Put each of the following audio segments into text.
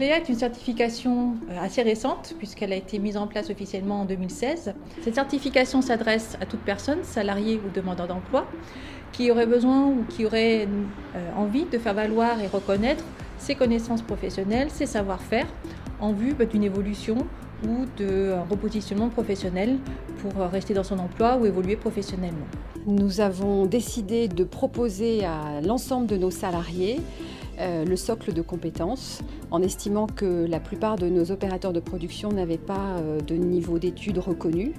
Cléa est une certification assez récente puisqu'elle a été mise en place officiellement en 2016. Cette certification s'adresse à toute personne, salarié ou demandeur d'emploi, qui aurait besoin ou qui aurait envie de faire valoir et reconnaître ses connaissances professionnelles, ses savoir-faire en vue d'une évolution ou d'un repositionnement professionnel pour rester dans son emploi ou évoluer professionnellement. Nous avons décidé de proposer à l'ensemble de nos salariés le socle de compétences, en estimant que la plupart de nos opérateurs de production n'avaient pas de niveau d'études reconnu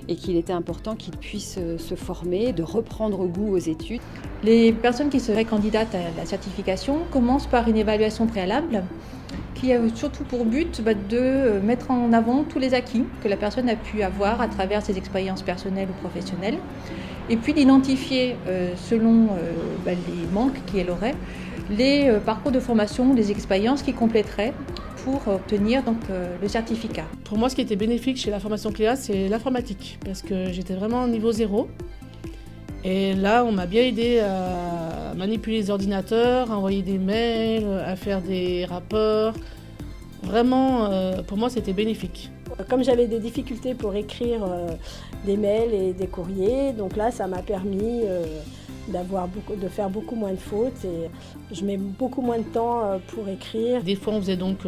et qu'il était important qu'ils puissent se former, de reprendre goût aux études. Les personnes qui seraient candidates à la certification commencent par une évaluation préalable qui a surtout pour but de mettre en avant tous les acquis que la personne a pu avoir à travers ses expériences personnelles ou professionnelles, et puis d'identifier, selon les manques qu'elle aurait, les parcours de formation, les expériences qui compléteraient pour obtenir le certificat. Pour moi, ce qui était bénéfique chez la formation Cléa, c'est l'informatique, parce que j'étais vraiment au niveau 0. Et là, on m'a bien aidé à manipuler les ordinateurs, à envoyer des mails, à faire des rapports. Vraiment, pour moi, c'était bénéfique. Comme j'avais des difficultés pour écrire des mails et des courriers, donc là, ça m'a permis de faire beaucoup moins de fautes et je mets beaucoup moins de temps pour écrire. Des fois, on faisait donc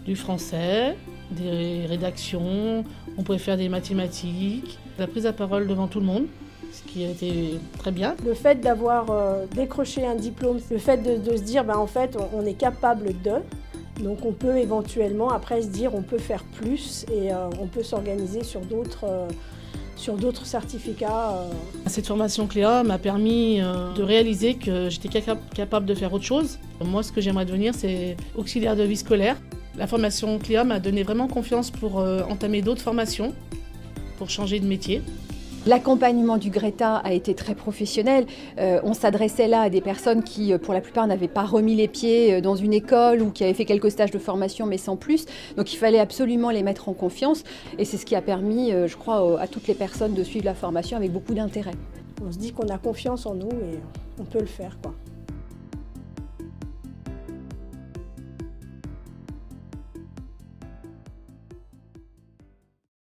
du français, des rédactions, on pouvait faire des mathématiques, la prise à parole devant tout le monde, ce qui a été très bien. Le fait d'avoir décroché un diplôme, le fait de se dire en fait on est capable de, donc on peut éventuellement après se dire on peut faire plus et on peut s'organiser sur d'autres certificats. Cette formation Cléa m'a permis de réaliser que j'étais capable de faire autre chose. Moi, ce que j'aimerais devenir, c'est auxiliaire de vie scolaire. La formation Cléa m'a donné vraiment confiance pour entamer d'autres formations, pour changer de métier. L'accompagnement du Greta a été très professionnel. On s'adressait là à des personnes qui, pour la plupart, n'avaient pas remis les pieds dans une école ou qui avaient fait quelques stages de formation, mais sans plus. Donc il fallait absolument les mettre en confiance. Et c'est ce qui a permis, je crois, à toutes les personnes de suivre la formation avec beaucoup d'intérêt. On se dit qu'on a confiance en nous et on peut le faire, quoi.